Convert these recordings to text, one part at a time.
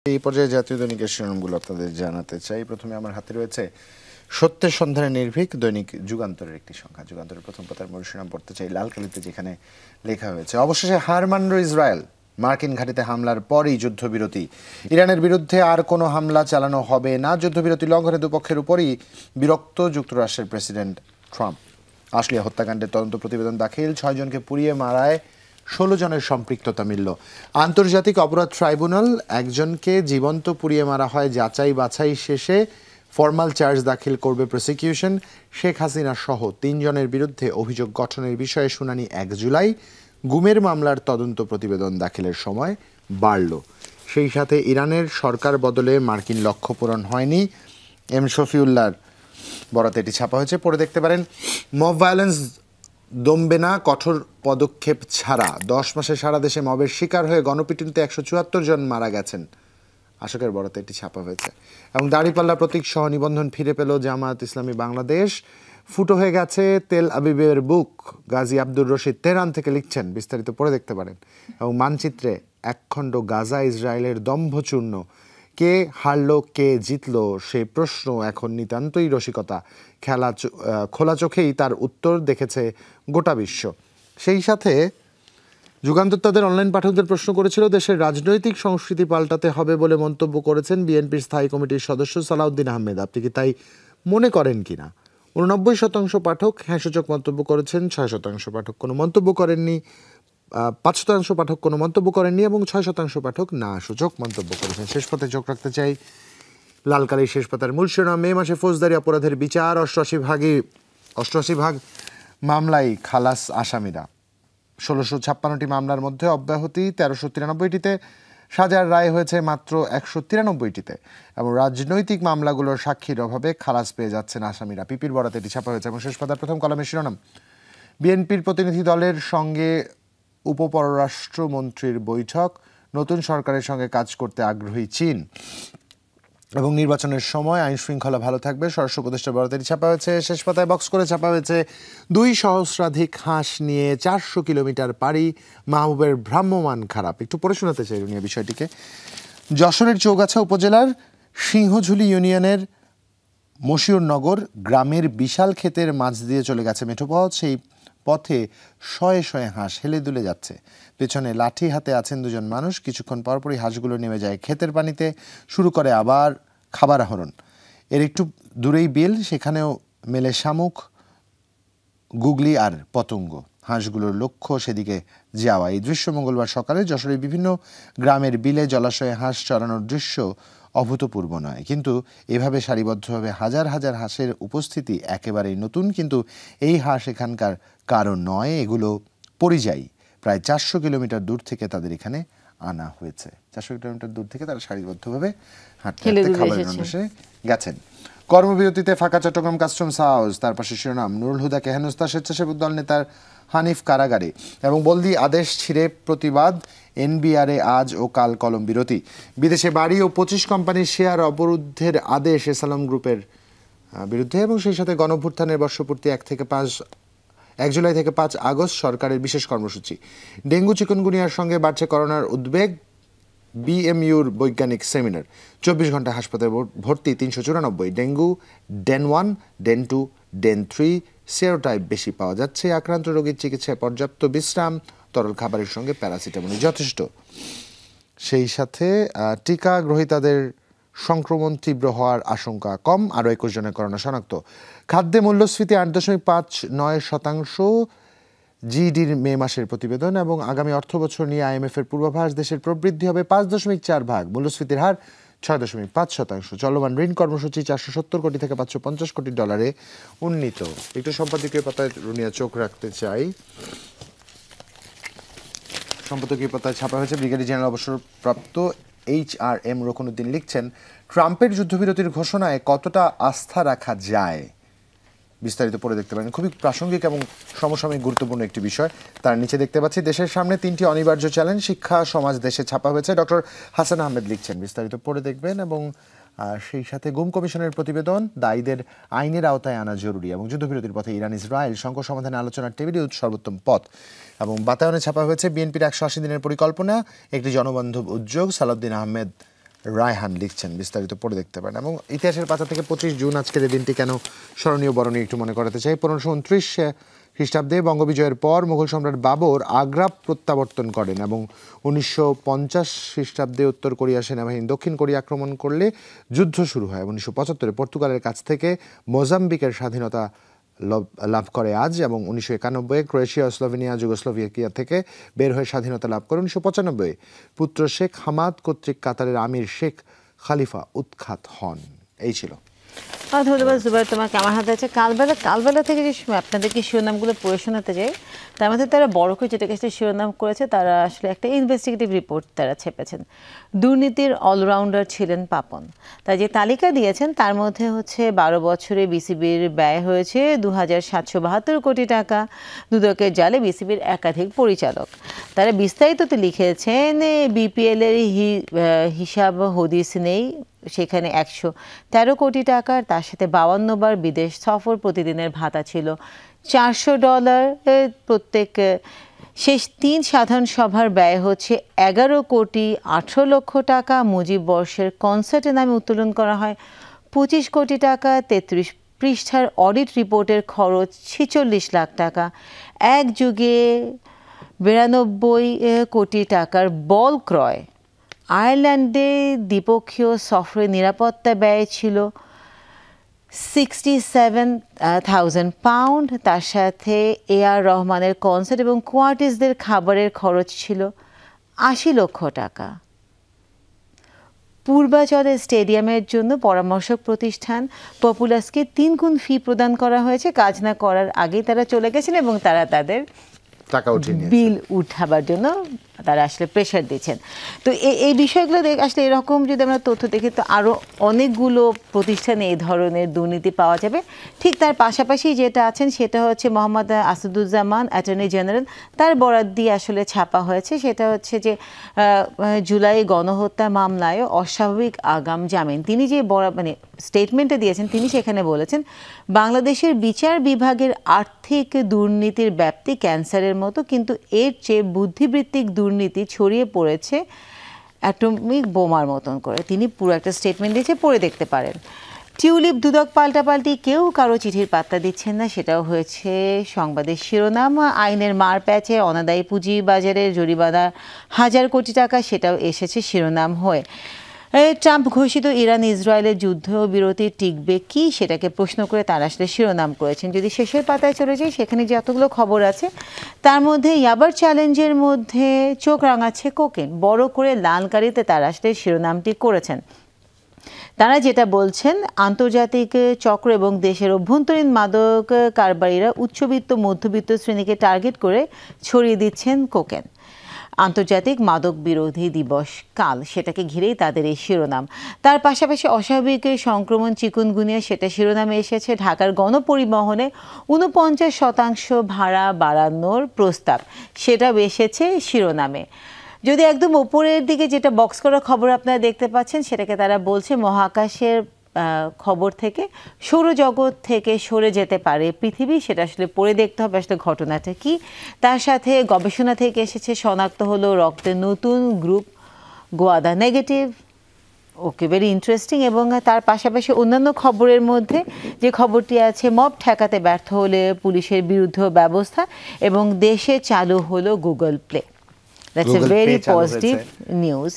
এই পর্যায়ে জাতীয় দৈনিকের শিরোনামগুলো আপনাদের জানাতে চাই। প্রথমে আমার হাতে রয়েছে সত্যের সন্ধানে নির্ভীক দৈনিক যুগান্তরের একটি সংখ্যা। যুগান্তরের প্রথম পাতার মূল শিরোনাম পড়তে চাই লাল কালিতে, যেখানে লেখা হয়েছে অবশেষে হার মানল ইসরায়েল, মার্কিন ঘাঁটিতে হামলার পরই যুদ্ধবিরতি। ইরানের বিরুদ্ধে আর কোনো হামলা চালানো হবে না। যুদ্ধবিরতি লঙ্ঘনে দুপক্ষের উপরই বিরক্ত যুক্তরাষ্ট্রের প্রেসিডেন্ট ট্রাম্প। আশলিয়া হত্যাকাণ্ডের তদন্ত প্রতিবেদন দাখিল, 6 জনকে পুড়িয়ে মারায় 16 জনের সম্পৃক্ততা মিলল। আন্তর্জাতিক অপরাধ ট্রাইব্যুনাল একজনকে জীবন্ত পুড়িয়ে মারা হয় যাচাই বাছাই শেষে ফরমাল চার্জ দাখিল করবে প্রসিকিউশন। শেখ হাসিনা সহ 3 জনের বিরুদ্ধে অভিযোগ গঠনের বিষয়ে শুনানি 1 জুলাই। গুমের মামলার তদন্ত প্রতিবেদন দাখিলের সময় বাড়ল। সেই সাথে ইরানের সরকার বদলে মার্কিন লক্ষ্য পূরণ হয়নি। এম শফিউল্লাহর বরাতে এটি ছাপা হয়েছে, পড়ে দেখতে পারেন। মব ভায়োলেন্স দমবে না কঠোর পদক্ষেপ ছাড়া। 10 মাসে সারা দেশে মবের শিকার হয়ে গণপিটুনিতে 174 জন মারা গেছেন। আশোকের বরাতে এটি ছাপা হয়েছে। এবং দাড়িপাল্লা প্রতীক সহ নিবন্ধন ফিরে পেল জামায়াত ইসলামী বাংলাদেশ। ফুটো হয়ে গেছে তেল আবিবের বুক। গাজী আব্দুর রশিদ তেহরান থেকে লিখছেন, বিস্তারিত পড়ে দেখতে পারেন। এবং মানচিত্রে একখণ্ড গাজা ইসরায়েলের দম্ভচূর্ণ। কে হারলো কে জিতলো সেই প্রশ্ন এখন নিতান্তই রসিকতা। খোলা চোখেই তার উত্তর দেখেছে গোটা বিশ্ব। সেই সাথে যুগান্তর তাদের অনলাইন পাঠকদের প্রশ্ন করেছিল, দেশের রাজনৈতিক সংস্কৃতি পাল্টাতে হবে বলে মন্তব্য করেছেন বিএনপির স্থায়ী কমিটির সদস্য সালাউদ্দিন আহমেদ। আপনি কি তাই মনে করেন কিনা? 89% পাঠক হ্যাঁ সূচক মন্তব্য করেছেন, 6% পাঠক কোনো মন্তব্য করেননি, 5% পাঠক কোনো মন্তব্য করেননি এবং 6% পাঠক না সূচক মন্তব্য করেছেন। শেষ পাতায় চোখ রাখতে চাই লাল কালির শেষ পাতার মূল শিরোনাম। মে মাসে ফৌজদারি অপরাধের বিচার, 88 ভাগ মামলায় খালাস আসামিরা। 1656টি মামলার মধ্যে অব্যাহতি 1393টিতে, সাজার রায় হয়েছে মাত্র 193টিতে। এবং রাজনৈতিক মামলাগুলোর সাক্ষীর অভাবে খালাস পেয়ে যাচ্ছেন আসামিরা। পিপির বরাতে এটি ছাপা হয়েছে। এবং শেষ পাতার প্রথম কলামের শিরোনাম, বিএনপির প্রতিনিধি দলের সঙ্গে উপপররাষ্ট্রমন্ত্রীর বৈঠক, নতুন সরকারের সঙ্গে কাজ করতে আগ্রহী চীন। এবং নির্বাচনের সময় আইন শৃঙ্খলা ভালো থাকবে, স্বরাষ্ট্র উপদেষ্টার বরাতে ছাপা হয়েছে। শেষ পাতায় বক্স করে ছাপা হয়েছে 2 সহস্রাধিক হাঁস নিয়ে 400 কিলোমিটার পাড়ি, মাহবুবের ভ্রাম্যমান খারাপ। একটু পড়ে শোনাতে চাই রুনিয়া বিষয়টিকে। যশোরের চৌগাছা উপজেলার সিংহঝুলি ইউনিয়নের মশিউরনগর গ্রামের বিশাল ক্ষেতের মাঝ দিয়ে চলে গেছে মেঠোপথ। সেই পথে শয়ে শয়ে হাঁস হেলে দুলে যাচ্ছে। পেছনে লাঠি হাতে আছেন 2 জন মানুষ। কিছুক্ষণ পরপরই হাঁসগুলো নেমে যায় ক্ষেতের পানিতে, শুরু করে আবার খাবার আহরণ। এর একটু দূরেই বিল, সেখানেও মেলে শামুক, গুগলি আর পতঙ্গ। হাঁসগুলোর লক্ষ্য সেদিকে যাওয়া। এই দৃশ্য মঙ্গলবার সকালে যশোরের বিভিন্ন গ্রামের বিলে জলাশয়ে হাঁস চড়ানোর দৃশ্য অভূতপূর্ব নয়, কিন্তু এভাবে সারিবদ্ধভাবে হাজার হাজার হাঁসের উপস্থিতি একেবারেই নতুন। কিন্তু এই হাঁস এখানকার কারণ নয়, এগুলো পরিযায়ী। প্রায় 400 কিলোমিটার দূর থেকে তাদের এখানে আনা হয়েছে। 400 কিলোমিটার দূর থেকে তারা সারিবদ্ধভাবে হাঁটতে হাঁটতে খাবারের অন্বেষে গেছেন। কর্মবিরতিতে ফাঁকা চট্টগ্রাম কাস্টমস হাউস। তার পাশে শিরোনাম, নুরুল হুদাকে হেনস্থা স্বেচ্ছাসেবক দল নেতার হানিফ কারাগারে। এবং বলদি আদেশ ছিঁড়ে প্রতিবাদ, এনবিআরে আজ ও কাল কলম বিরতি। বিদেশে বাড়ি ও 25 কোম্পানির শেয়ার অবরুদ্ধের আদেশ এসালাম গ্রুপের বিরুদ্ধে। এবং সেই সাথে গণঅভ্যুত্থানের বর্ষপূর্তি 1 জুলাই থেকে 5 আগস্ট সরকারের বিশেষ কর্মসূচি। ডেঙ্গু চিকুনগুনিয়ার সঙ্গে বাড়ছে করোনার উদ্বেগ, বিএমইউর বৈজ্ঞানিক সেমিনার। 24 ঘন্টা হাসপাতালে ভর্তি 394। ডেঙ্গু ডেন 1, ডেন 2, ডেন 3 সেরোটাইপ বেশি পাওয়া যাচ্ছে। আক্রান্ত রোগীর চিকিৎসায় পর্যাপ্ত বিশ্রাম, তরল খাবারের সঙ্গে প্যারাসিটামলই যথেষ্ট। সেই সাথে টিকা গ্রহীতাদের সংক্রমণ তীব্র হওয়ার আশঙ্কা কম, আরও 21 জনের করোনা শনাক্ত। খাদ্যে মূল্যস্ফীতি 8.59%, জিডির মে মাসের প্রতিবেদন। এবং আগামী অর্থবছর নিয়ে আইএমএফের পূর্বাভাস, দেশের প্রবৃদ্ধি হবে 5.4 ভাগ, মূল্যস্ফীতির হার 6.5%। চলমান ঋণ কর্মসূচি 470 কোটি থেকে 550 কোটি ডলারে উন্নীত। একটু সম্পাদকীয় পাতায় রুনিয়া চোখ রাখতে চাই। সম্পাদকীয় পাতায় ছাপা হয়েছে, ব্রিগেডিয়ার জেনারেল অবসরপ্রাপ্ত HRM রকুনুদ্দিন লিখছেন, ট্রাম্পের যুদ্ধবিরতির ঘোষণায় কতটা আস্থা রাখা যায়। বিস্তারিত পড়ে দেখতে পারেন। খুবই প্রাসঙ্গিক এবং সমসাময়িক গুরুত্বপূর্ণ একটি বিষয়। তার নিচে দেখতে পাচ্ছি, দেশের সামনে 3টি অনিবার্য চ্যালেঞ্জ, শিক্ষা সমাজ দেশে ছাপা হয়েছে। ডক্টর হাসান আহমেদ লিখছেন, বিস্তারিত পড়ে দেখবেন। এবং সেই সাথে গুম কমিশনের প্রতিবেদন, দায়ীদের আইনের আওতায় আনা জরুরি। এবং যুদ্ধবিরতির পথে ইরান ইসরায়েল, সংকট সমাধানে আলোচনার টেবিলে সর্বোত্তম পথ। এবং বাতায়নে ছাপা হয়েছে বিএনপির 180 দিনের পরিকল্পনা, একটি জনবান্ধব উদ্যোগ। সালাউদ্দিন আহমেদ রায়হান লিখছেন, বিস্তারিত পড়ে দেখতে পারেন। এবং ইতিহাসের পাতা থেকে 25 জুন আজকের এই দিনটি কেন স্মরণীয় বরণী একটু মনে করাতে চাই। 1529 খ্রিস্টাব্দে বঙ্গবিজয়ের পর মুঘল সম্রাট বাবর আগ্রা প্রত্যাবর্তন করেন এবং 1950 খ্রিস্টাব্দে উত্তর কোরিয়া সেনাবাহিনী দক্ষিণ কোরিয়া আক্রমণ করলে যুদ্ধ শুরু হয়। 1975 পর্তুগালের কাছ থেকে মোজাম্বিকের স্বাধীনতা লাভ করে আজ, এবং 1991 ক্রোয়েশিয়া, স্লোভেনিয়া, যুগোস্লোভিয়া থেকে বের হয়ে স্বাধীনতা লাভ করে। 1995 পুত্র শেখ হামাদ কর্তৃক কাতারের আমির শেখ খালিফা উৎখাত হন। এই ছিল। ধন্যবাদ জুবাইর তোমাকে। আমার হাতে আছে কালবেলা থেকে যে আপনাদেরকে শিরোনামগুলো পড়ে শোনাতে যাই, তার মধ্যে তারা বড় করে যেটাকে শিরোনাম করেছে, তারা আসলে একটা ইনভেস্টিগেটিভ রিপোর্ট তারা ছেপেছেন। দুর্নীতির অলরাউন্ডার ছিলেন পাপন। তাই যে তালিকা দিয়েছেন তার মধ্যে হচ্ছে 12 বছরে বিসিবির ব্যয় হয়েছে 2772 কোটি টাকা। দুদকের জালে বিসিবির একাধিক পরিচালক। তারা বিস্তারিততে লিখেছেন বিপিএল এর হিসাব হদিস নেই, সেখানে 113 কোটি টাকার, তার সাথে 52 বার বিদেশ সফর, প্রতিদিনের ভাতা ছিল $400। প্রত্যেক শেষ 3 সাধারণ সভার ব্যয় হচ্ছে 11 কোটি 18 লক্ষ টাকা। মুজিব বর্ষের কনসার্টের নামে উত্তোলন করা হয় 25 কোটি টাকা। 33 পৃষ্ঠার অডিট রিপোর্টের খরচ 46 লাখ টাকা। এক যুগে 92 কোটি টাকার বল ক্রয়। আয়ারল্যান্ডে দ্বিপক্ষীয় সফরে নিরাপত্তা ব্যয় ছিল 67,000 পাউন্ড। তার সাথে AR রহমানের কনসার্ট এবং কোয়ার্টিসদের খাবারের খরচ ছিল 80 লক্ষ টাকা। পূর্বাচলের স্টেডিয়ামের জন্য পরামর্শক প্রতিষ্ঠান পপুলাসকে 3 গুণ ফি প্রদান করা হয়েছে। কাজ না করার আগেই তারা চলে গেছেন এবং তারা তাদের বিল উঠাবার জন্য তারা আসলে প্রেশার দিচ্ছেন। তো এই বিষয়গুলো আসলে এরকম যদি আমরা তথ্য দেখি, তো আরও অনেকগুলো প্রতিষ্ঠানে এই ধরনের দুর্নীতি পাওয়া যাবে। ঠিক তার পাশাপাশি যেটা আছেন সেটা হচ্ছে মোহাম্মদ আসাদুজ্জামান, অ্যাটর্নি জেনারেল, তার বরাত দিয়ে আসলে ছাপা হয়েছে। সেটা হচ্ছে যে জুলাই গণহত্যা মামলায় অস্বাভাবিক আগাম জামিন, তিনি যে স্টেটমেন্টে দিয়েছেন, তিনি সেখানে বলেছেন বাংলাদেশের বিচার বিভাগের আর্থিক দুর্নীতির ব্যাপ্তি ক্যান্সারের মতো, কিন্তু এর চেয়ে বুদ্ধিবৃত্তিক দুর্নীতি ছড়িয়ে পড়েছে অ্যাটমিক বোমার মতন করে। তিনি পুরো একটা স্টেটমেন্ট দিয়েছে, পড়ে দেখতে পারেন। টিউলিপ দুদক পাল্টাপাল্টি, কেউ কারো চিঠির পাত্তা দিচ্ছেন না, সেটাও হয়েছে সংবাদের শিরোনাম। আইনের মার প্যাচে অনাদায়ী পুঁজি বাজারে জরিমানা 1000 কোটি টাকা, সেটাও এসেছে শিরোনাম হয়ে। ট্রাম্প ঘোষিত ইরান ইসরায়েলের যুদ্ধবিরতি টিকবে কি, সেটাকে প্রশ্ন করে তারা আসলে শিরোনাম করেছেন। যদি শেষের পাতায় চলে যাই, সেখানে যে এতগুলো খবর আছে তার মধ্যে ইয়াবার চ্যালেঞ্জের মধ্যে চোখ রাঙাচ্ছে কোকেন, বড় করে লাল কালিতে তারা আসলে শিরোনামটি করেছেন। তারা যেটা বলছেন, আন্তর্জাতিক চক্র এবং দেশের অভ্যন্তরীণ মাদক কারবারিরা উচ্চবিত্ত মধ্যবিত্ত শ্রেণীকে টার্গেট করে ছড়িয়ে দিচ্ছেন কোকেন। আন্তর্জাতিক মাদক বিরোধী দিবস কাল, সেটাকে ঘিরেই তাদের এই শিরোনাম। তার পাশাপাশি অস্বাভাবিক সংক্রমণ চিকুনগুনিয়া, সেটা শিরোনামে এসেছে। ঢাকার গণপরিবহনে 49% ভাড়া বাড়ানোর প্রস্তাব, সেটাও এসেছে শিরোনামে। যদি একদম উপরের দিকে যেটা বক্স করা খবর আপনারা দেখতে পাচ্ছেন, সেটাকে তারা বলছে মহাকাশের খবর থেকে সৌরজগৎ থেকে সরে যেতে পারে পৃথিবী, সেটা আসলে পড়ে দেখতে হবে আসলে ঘটনাটা কি। তার সাথে গবেষণা থেকে এসেছে, শনাক্ত হলো রক্তের নতুন গ্রুপ গোয়াদা নেগেটিভ। ওকে, ভেরি ইন্টারেস্টিং। এবং তার পাশাপাশি অন্যান্য খবরের মধ্যে যে খবরটি আছে, মব ঠেকাতে ব্যর্থ হলে পুলিশের বিরুদ্ধে ব্যবস্থা, এবং দেশে চালু হলো Google play. That's a very positive news.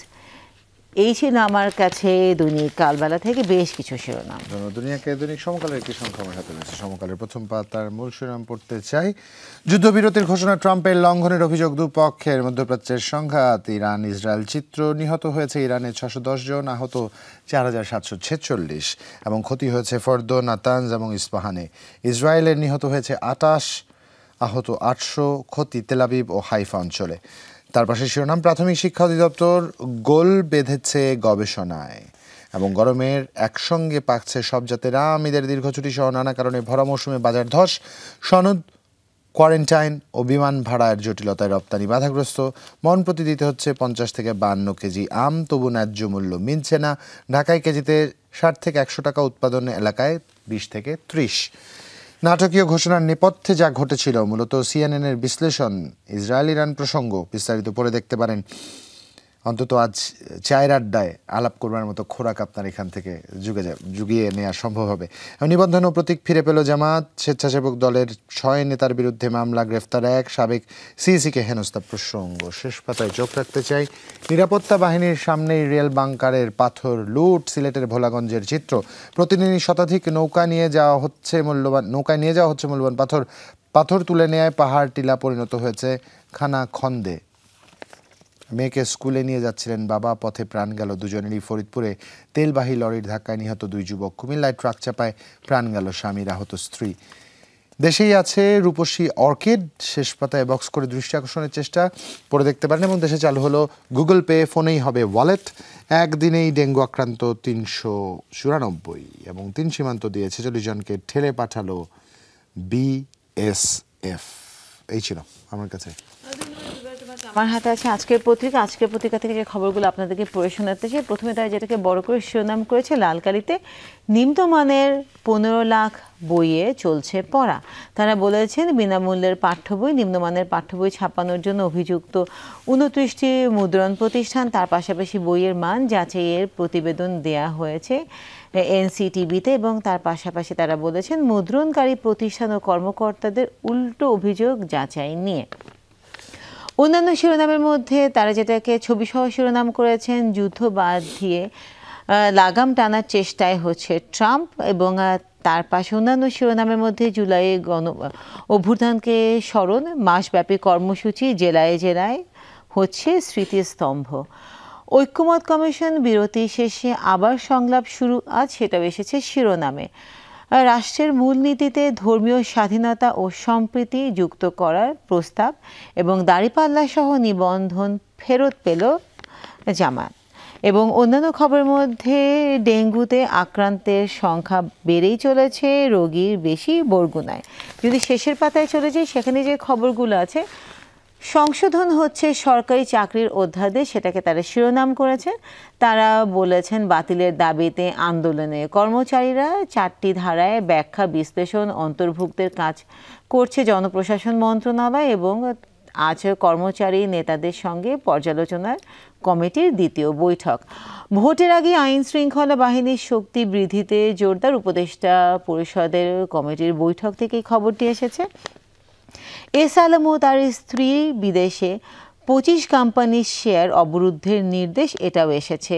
এই ছিল আমার কাছে দৈনিক কালবেলা থেকে বেশ কিছু শিরোনাম। দুনিয়াকে দৈনিক সমকালের একটি সংখ্যা আমার হাতে রয়েছে। সমকালের প্রথম পাতার মূল শিরোনাম পড়তে চাই। যুদ্ধবিরতির ঘোষণা ট্রাম্পের লঙ্ঘনের অভিযোগ দুপক্ষের, মধ্যপ্রাচ্যের সংঘাত, ইরান ইসরায়েল চিত্র। নিহত হয়েছে ইরানের 610 জন, আহত 4746, এবং ক্ষতি হয়েছে ফর্দো, নাতানজ এবং ইস্পাহানে। ইসরায়েলের নিহত হয়েছে 28, আহত 800, ক্ষতি তেলাবিব ও হাইফা অঞ্চলে। তার পাশে শিরোনাম, প্রাথমিক শিক্ষা অধিদপ্তর গোল বেঁধেছে গবেষণায়, এবং গরমের একসঙ্গে পাকছে সব জাতের আম। ঈদের দীর্ঘ ছুটি সহ নানা কারণে ভরা মৌসুমে বাজার ধস, সনদ, কোয়ারেন্টাইন ও বিমান ভাড়ার জটিলতায় রপ্তানি বাধাগ্রস্ত। মন প্রতি দিতে হচ্ছে 50 থেকে 52 কেজি আম, তবু ন্যায্য মূল্য মিলছে না। ঢাকায় কেজিতে 60 থেকে 100 টাকা, উৎপাদন এলাকায় 20 থেকে 30। নাটকীয় ঘোষণার নেপথ্যে যা ঘটেছিল, মূলত CNN-এর বিশ্লেষণ। ইসরায়েল ইরান প্রসঙ্গ, বিস্তারিত পড়ে দেখতে পারেন। অন্তত আজ চায়ের আড্ডায় আলাপ করবার মতো খোরাক আপনার এখান থেকে জুগিয়ে নেওয়া সম্ভব হবে। নিবন্ধন ও প্রতীক ফিরে পেল জামাত। স্বেচ্ছাসেবক দলের 6 নেতার বিরুদ্ধে মামলা, গ্রেফতার 1, সাবেক সিইসিকে হেনস্থা প্রসঙ্গ। শেষ পাতায় চোখ রাখতে চাই। নিরাপত্তা বাহিনীর সামনেই রেল বাংকারের পাথর লুট। সিলেটের ভোলাগঞ্জের চিত্র। প্রতিদিন শতাধিক নৌকায় নিয়ে যাওয়া হচ্ছে মূল্যবান পাথর তুলে নেয় পাহাড় টিলা পরিণত হয়েছে খানা খন্দে। মেয়েকে স্কুলে নিয়ে যাচ্ছিলেন বাবা, পথে প্রাণ গেল দুজনেরই। ফরিদপুরে তেলবাহী লরির ধাক্কায় নিহত 2 যুবক। কুমিল্লায় ট্রাক চাপায় প্রাণ গেল স্বামীর, আহত স্ত্রী। দেশেই আছে রূপসী অর্কিড। শেষ পাতায় বক্স করে দৃষ্টি আকর্ষণের চেষ্টা পড়ে দেখতে পারেন। এবং দেশে চালু হলো গুগল পে, ফোনেই হবে ওয়ালেট। একদিনেই ডেঙ্গু আক্রান্ত 394 এবং 3 সীমান্ত দিয়ে 46 জনকে ঠেলে পাঠালো বিএসএফ। এই ছিল আমার কাছে। আমার হাতে আছে আজকের পত্রিকা থেকে যে খবরগুলো আপনাদেরকে পড়ে শোনাতে চাই। প্রথমে তারা যেটাকে বড় করে শিরোনাম করেছে লাল কালিতে, নিম্নমানের 15 লাখ বইয়ে চলছে পড়া। তারা বলেছেন বিনামূল্যের পাঠ্য বই, নিম্নমানের পাঠ্য বই ছাপানোর জন্য অভিযুক্ত 29টি মুদ্রণ প্রতিষ্ঠান। তার পাশাপাশি বইয়ের মান যাচাইয়ের প্রতিবেদন দেয়া হয়েছে এনসিটিবিতে। এবং তার পাশাপাশি তারা বলেছেন মুদ্রণকারী প্রতিষ্ঠান ও কর্মকর্তাদের উল্টো অভিযোগ যাচাই নিয়ে। অন্যান্য শিরোনামের মধ্যে তারা যেটাকে ছবিসহ শিরোনাম করেছেন, যুদ্ধ বাদ দিয়ে লাগাম টানার চেষ্টায় হচ্ছে ট্রাম্প। এবং তার পাশে অন্যান্য শিরোনামের মধ্যে জুলাইয়ে অভ্যুত্থানকে স্মরণ, মাসব্যাপী কর্মসূচি, জেলায় জেলায় হচ্ছে স্মৃতিস্তম্ভ। ঐক্যমত কমিশন বিরতি শেষে আবার সংলাপ শুরু, আজ সেটাও এসেছে শিরোনামে। রাষ্ট্রের মূলনীতিতে ধর্মীয় স্বাধীনতা ও সম্প্রীতি যুক্ত করার প্রস্তাব এবং দাঁড়িপাল্লা সহ নিবন্ধন ফেরত পেল জামাত। এবং অন্যান্য খবরের মধ্যে ডেঙ্গুতে আক্রান্তের সংখ্যা বেড়েই চলেছে, রোগীর বেশি বরগুনায়। যদি শেষের পাতায় চলে যাই, সেখানে যে খবরগুলো আছে, সংশোধন হচ্ছে সরকারি চাকরির অধ্যাদেশ, সেটাকে তারা শিরোনাম করেছে। তারা বলেছেন বাতিলের দাবিতে আন্দোলনে কর্মচারীরা 4টি ধারায় ব্যাখ্যা বিশ্লেষণ অন্তর্ভুক্তের কাজ করছে জনপ্রশাসন মন্ত্রণালয়। এবং আজ কর্মচারী নেতাদের সঙ্গে পর্যালোচনার কমিটির 2য় বৈঠক। ভোটের আগে আইন শৃঙ্খলা বাহিনীর শক্তি বৃদ্ধিতে জোরদার, উপদেষ্টা পরিষদের কমিটির বৈঠক থেকে খবরটি এসেছে। এস আলম ও তার স্ত্রী বিদেশে 25 কোম্পানির শেয়ার অবরুদ্ধের নির্দেশ, এটাও এসেছে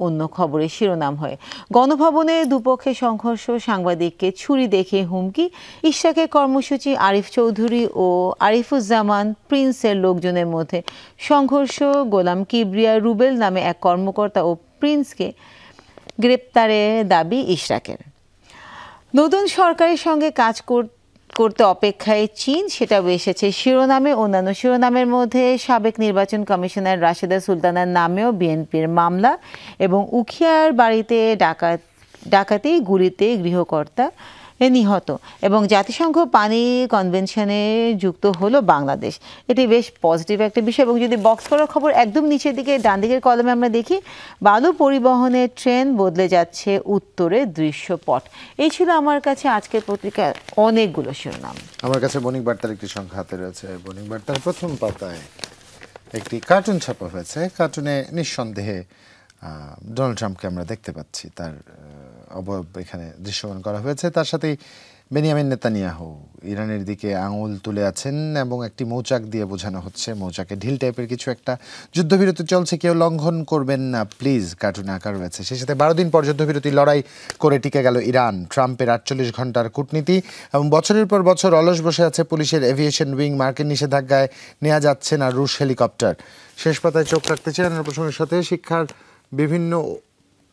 অন্য খবরের শিরোনাম হয়ে। গণভবনে দুপক্ষে সংঘর্ষ, সাংবাদিককে ছুরি দেখে হুমকি। ইশরাকের কর্মসূচি, আরিফ চৌধুরী ও আরিফুজ্জামান প্রিন্সের লোকজনের মধ্যে সংঘর্ষ। গোলাম কিবরিয়া রুবেল নামে এক কর্মকর্তা ও প্রিন্সকে গ্রেপ্তারের দাবি ইশরাকের। নতুন সরকারের সঙ্গে কাজ করতে অপেক্ষায় চীন, সেটাও এসেছে শিরোনামে। অন্যান্য শিরোনামের মধ্যে সাবেক নির্বাচন কমিশনার রাশেদা সুলতানার নামেও বিএনপির মামলা এবং উখিয়ার বাড়িতে ডাকাতি, গুলিতে গৃহকর্তা নিহত। এবং জাতিসংঘ পানি কনভেনশনে যুক্ত হলো বাংলাদেশ। এটি বেশ পজিটিভ একটা বিষয়। এবং যদি বক্স করার খবর একদম নিচের দিকে ডান দিকের কলমে আমরা দেখি, বালু পরিবহনের ট্রেন বদলে যাচ্ছে উত্তরের দৃশ্যপট। এই ছিল আমার কাছে আজকের পত্রিকার অনেকগুলো শিরোনাম। আমার কাছে বণিক বার্তার একটি সংখ্যা হাতে রয়েছে। বণিক বার্তার প্রথম পাতায় একটি কার্টুন ছাপা হয়েছে। কার্টুনে নিঃসন্দেহে ডোনাল্ড ট্রাম্পকে আমরা দেখতে পাচ্ছি, তার অবয়ব এখানে দৃশ্যমান করা হয়েছে। তার সাথেই বেনিয়ামিন নেতানিয়াহু ইরানের দিকে আঙুল তুলে আছেন এবং একটি মৌচাক দিয়ে বোঝানো হচ্ছে, মৌচাকে ঢিল টাইপের কিছু একটা। যুদ্ধবিরতি চলছে, কেউ লঙ্ঘন করবেন না প্লিজ, কার্টুনে আঁকা রয়েছে। সেই সাথে 12 দিন পর যুদ্ধবিরতি লড়াই করে টিকে গেল ইরান। ট্রাম্পের 48 ঘন্টার কূটনীতি এবং বছরের পর বছর অলস বসে আছে পুলিশের এভিয়েশন উইং। মার্কিন নিষেধাজ্ঞায় নেওয়া যাচ্ছে না রুশ হেলিকপ্টার। শেষ পাতায় চোখ রাখতে চাই রান্নার প্রসঙ্গের সাথে। শিক্ষার বিভিন্ন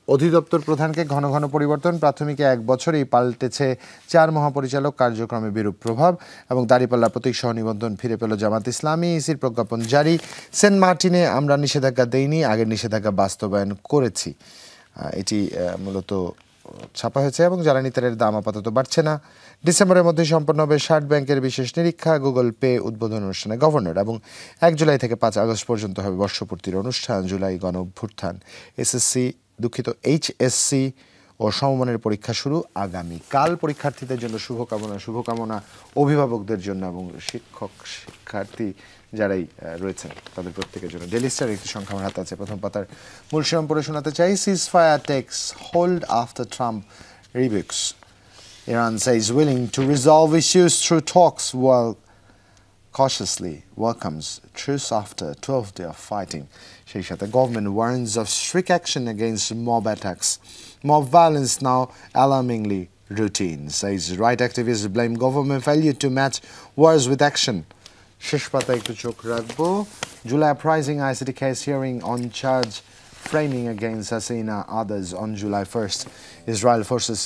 অধিদপ্তর প্রধানকে ঘন ঘন পরিবর্তন, প্রাথমিকে 1 বছরেই পাল্টেছে 4 মহাপরিচালক, কার্যক্রমে বিরূপ প্রভাব। এবং দাঁড়িপাল্লা প্রতীক সহ নিবন্ধন ফিরে পেল জামাত ইসলামী। ইসির প্রজ্ঞাপন জারি। সেন্ট মার্টিনে আমরা নিষেধাজ্ঞা দেইনি, আগের নিষেধাজ্ঞা বাস্তবায়ন করেছি। এটি মূলত ছাপা হয়েছে। এবং জ্বালানি তেলের দাম আপাতত বাড়ছে না। ডিসেম্বরের মধ্যে সম্পন্ন হবে 60 ব্যাংকের বিশেষ নিরীক্ষা। গুগল পে উদ্বোধন অনুষ্ঠানে গভর্নর। এবং 1 জুলাই থেকে 5 আগস্ট পর্যন্ত হবে বর্ষপূর্তির অনুষ্ঠান। জুলাই গণ অভ্যুত্থান। এইচএসসি ও সমমানের পরীক্ষা শুরু আগামীকাল। পরীক্ষার্থীদের জন্য শুভকামনা, অভিভাবকদের জন্য এবং শিক্ষক শিক্ষার্থী যারাই রয়েছেন তাদের প্রত্যেকের জন্য। ডেইলি স্টার একটি সংখ্যা আমার হাতে আছে, প্রথম পাতার মূল শিরোনাম পড়ে শোনাতে চাই। Ceasefire takes hold after Trump rebukes. Iran says willing to resolve issues through talks while cautiously welcomes truce after 12 days of fighting. সেই সাথে government warns of strict action against mob attacks. Mob violence now alarmingly routine, says right activists blame government failure to match words with action. শেষ পাতায় একটু চোখ রাখবো। July uprising ICT case hearing on charge framing against Hasina others on July 1st. Israel forces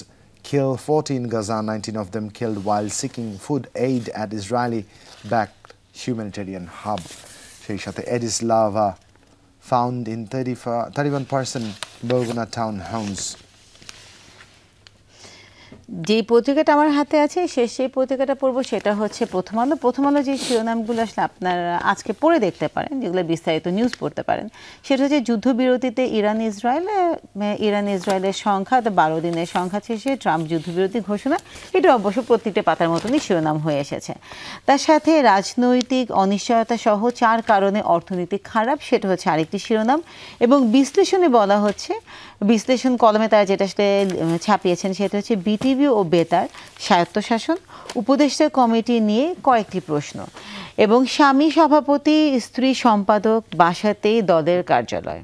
kill 14 Gaza, 19 of them killed while seeking food aid at Israeli-backed humanitarian hub. সেই সাথে Aedes larva found in 31% Burguna town homes. যে পত্রিকাটা আমার হাতে আছে সেই পত্রিকাটা পড়বো, সেটা হচ্ছে প্রথম আলো। প্রথম আলো যে শিরোনামগুলো আসলে আপনারা আজকে পড়ে দেখতে পারেন, যেগুলো বিস্তারিত নিউজ পড়তে পারেন, সেটা হচ্ছে যুদ্ধবিরতিতে ইরান ইসরায়েলের সংখ্যা 12 দিনের সংখ্যা শেষে ট্রাম্প যুদ্ধবিরতি ঘোষণা। এটা অবশ্য প্রত্যেকটা পাতার মতনই শিরোনাম হয়ে এসেছে। তার সাথে রাজনৈতিক অনিশ্চয়তা সহ 4 কারণে অর্থনীতি খারাপ, সেটা হচ্ছে আরেকটি শিরোনাম। এবং বিশ্লেষণে বলা হচ্ছে, বিশ্লেষণ কলমে তারা যেটা আসলে ছাপিয়েছেন সেটা হচ্ছে বিটিভি ও বেতার স্বায়ত্তশাসন, উপদেষ্টা কমিটি নিয়ে কয়েকটি প্রশ্ন, এবং স্বামী সভাপতি স্ত্রী সম্পাদক বাসাতেই দলের কার্যালয়,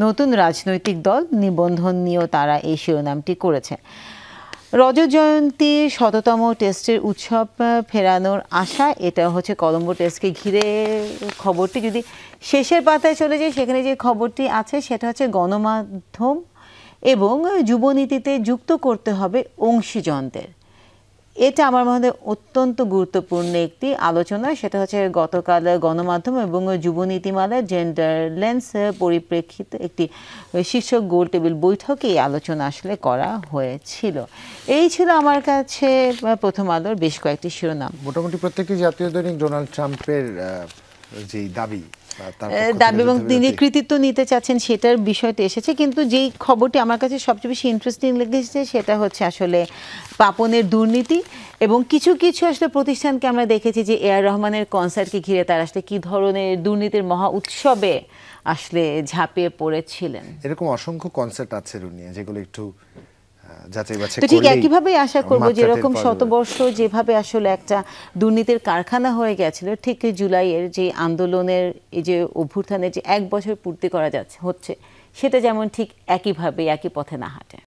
নতুন রাজনৈতিক দল নিবন্ধন নিয়েও তারা এই শিরোনামটি করেছে। রজত জয়ন্তীর 100তম টেস্টের উৎসব ফেরানোর আশা, এটা হচ্ছে কলম্বো টেস্টকে ঘিরে খবরটি। যদি শেষের পাতায় চলে যায়, সেখানে যে খবরটি আছে সেটা হচ্ছে গণমাধ্যম এবং যুবনীতিতে যুক্ত করতে হবে অংশীজনদের। এটা আমার মনে হয় অত্যন্ত গুরুত্বপূর্ণ একটি আলোচনা। সেটা হচ্ছে গতকাল গণমাধ্যম এবং যুবনীতিমালার জেন্ডারলেন্স পরিপ্রেক্ষিতে একটি শীর্ষক গোল টেবিল বৈঠকে এই আলোচনা আসলে করা হয়েছিল। এই ছিল আমার কাছে প্রথম আলোর বেশ কয়েকটি শিরোনাম। মোটামুটি প্রত্যেকটি জাতীয় দৈনিক ডোনাল্ড ট্রাম্পের যে দাবি এবং তিনি কৃতিত্ব নিতে চাচ্ছেন সেটার বিষয়টা এসেছে, কিন্তু যেই খবরটি আমার কাছে সবচেয়ে বেশি ইন্টারেস্টিং লেগেছে সেটা হচ্ছে আসলে পাপনের দুর্নীতি। এবং কিছু কিছু আসলে প্রতিষ্ঠানকে আমরা দেখেছি যে এআর রহমানের কনসার্টকে ঘিরে তারা আসলে কী ধরনের দুর্নীতির মহা উৎসবে আসলে ঝাঁপিয়ে পড়েছিলেন। এরকম অসংখ্য কনসার্ট আছে রুনিয়া, যেগুলো একটু তো ঠিক একইভাবেই আশা করবো যেরকম শতবর্ষ যেভাবে আসলে একটা দুর্নীতির কারখানা হয়ে গেছিল, ঠিক জুলাইয়ের যে আন্দোলনের এই যে অভ্যুত্থানের যে 1 বছর পূর্তি করা হচ্ছে, সেটা যেমন ঠিক একইভাবে একই পথে না হাঁটে।